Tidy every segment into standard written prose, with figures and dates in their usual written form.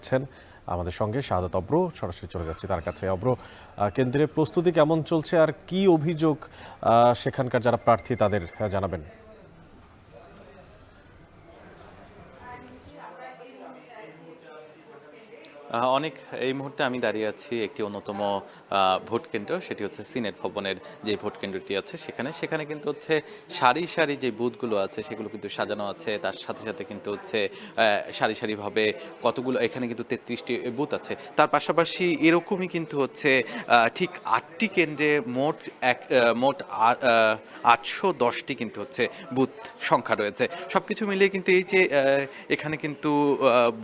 রয়েছেন আমাদের সঙ্গে শাহাদাত অব্র। সরাসরি চলে যাচ্ছি তার কাছে। অব্র, কেন্দ্রের প্রস্তুতি কেমন চলছে আর কি অভিযোগ সেখানকার যারা প্রার্থী তাদের জানাবেন? অনেক এই মুহূর্তে আমি দাঁড়িয়ে আছি একটি অন্যতম ভোট কেন্দ্র, সেটি হচ্ছে সিনেট ভবনের যে ভোট কেন্দ্রটি আছে সেখানে কিন্তু হচ্ছে সারি সারি যে বুথগুলো আছে সেগুলো কিন্তু সাজানো আছে। তার সাথে সাথে কিন্তু হচ্ছে সারি সারিভাবে কতগুলো এখানে কিন্তু 33টি বুথ আছে। তার পাশাপাশি এরকমই কিন্তু হচ্ছে ঠিক 8টি কেন্দ্রে মোট 810টি কিন্তু হচ্ছে বুথ সংখ্যা রয়েছে। সবকিছু মিলিয়ে কিন্তু এই যে এখানে কিন্তু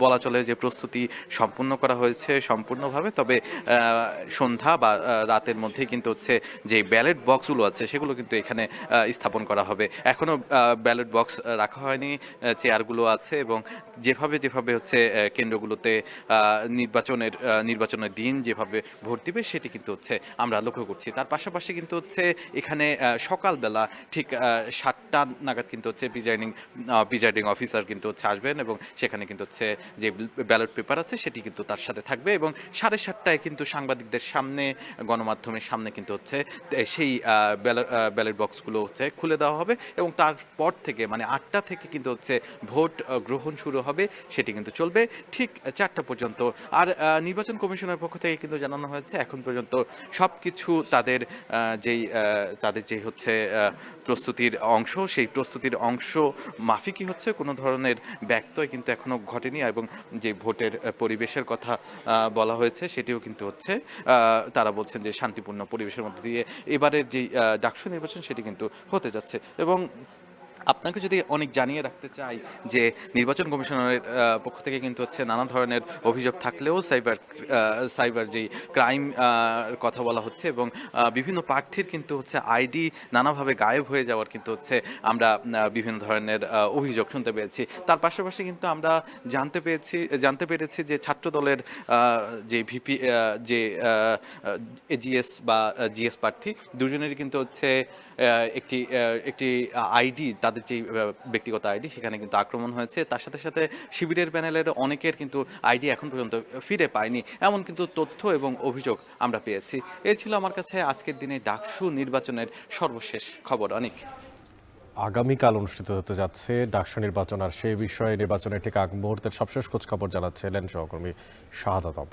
বলা চলে যে প্রস্তুতি সম্পূর্ণ করা হয়েছে সম্পূর্ণভাবে। তবে সন্ধ্যা বা রাতের মধ্যেই কিন্তু হচ্ছে যে ব্যালট বক্সগুলো আছে সেগুলো কিন্তু এখানে স্থাপন করা হবে। এখনো ব্যালট বক্স রাখা হয়নি, চেয়ারগুলো আছে এবং যেভাবে হচ্ছে কেন্দ্রগুলোতে নির্বাচনের দিন যেভাবে ভোট দিবে সেটি কিন্তু হচ্ছে আমরা লক্ষ্য করছি। তার পাশাপাশি কিন্তু হচ্ছে এখানে সকালবেলা ঠিক 7টা নাগাদ কিন্তু হচ্ছে প্রিজাইডিং অফিসার কিন্তু হচ্ছে আসবেন এবং সেখানে কিন্তু হচ্ছে যে ব্যালট পেপার আছে সেটি কিন্তু তার সাথে থাকবে এবং 7:30টায় কিন্তু সাংবাদিকদের সামনে গণমাধ্যমের সামনে কিন্তু হচ্ছে সেই ব্যালট বক্সগুলো হচ্ছে খুলে দেওয়া হবে এবং তারপর থেকে মানে 8টা থেকে কিন্তু হচ্ছে ভোট গ্রহণ শুরু হবে, সেটি কিন্তু চলবে ঠিক 4টা পর্যন্ত। আর নির্বাচন কমিশনের পক্ষ থেকে কিন্তু জানানো হয়েছে এখন পর্যন্ত সব কিছু তাদের যে হচ্ছে প্রস্তুতির অংশ, সেই প্রস্তুতির অংশ মাফিকই হচ্ছে, কোনো ধরনের ব্যত্যয় কিন্তু এখনো ঘটেনি এবং যে ভোটের পরিবেশের কথা বলা হয়েছে সেটিও কিন্তু হচ্ছে তারা বলছেন যে শান্তিপূর্ণ পরিবেশের মধ্যে দিয়ে এবারের যে ডাকসু নির্বাচন সেটি কিন্তু হতে যাচ্ছে। এবং আপনাকে যদি অনেক জানিয়ে রাখতে চাই যে নির্বাচন কমিশনের পক্ষ থেকে কিন্তু হচ্ছে নানা ধরনের অভিযোগ থাকলেও সাইবার যেই ক্রাইম কথা বলা হচ্ছে এবং বিভিন্ন প্রার্থীর কিন্তু হচ্ছে আইডি নানাভাবে গায়েব হয়ে যাওয়ার কিন্তু হচ্ছে আমরা বিভিন্ন ধরনের অভিযোগ শুনতে পেয়েছি। তার পাশাপাশি কিন্তু আমরা জানতে পেরেছি যে ছাত্র দলের যে ভিপি যে এজিএস বা জিএস প্রার্থী দুজনেরই কিন্তু হচ্ছে একটি আইডি, তাদের যে ব্যক্তিগত আইডি সেখানে কিন্তু আক্রমণ হয়েছে। তার সাথে সাথে শিবিরের প্যানেলের অনেকের কিন্তু আইডি এখন পর্যন্ত ফিরে পায়নি, এমন কিন্তু তথ্য এবং অভিযোগ আমরা পেয়েছি। এই ছিল আমার কাছে আজকের দিনে ডাকসু নির্বাচনের সর্বশেষ খবর। অনেক আগামীকাল অনুষ্ঠিত হতে যাচ্ছে ডাকসু নির্বাচন, আর সেই বিষয়ে নির্বাচনের ঠিক আগ মুহূর্তের সবশেষ খোঁজখবর জানাচ্ছিলেন সহকর্মী শাহাদাত অব্র।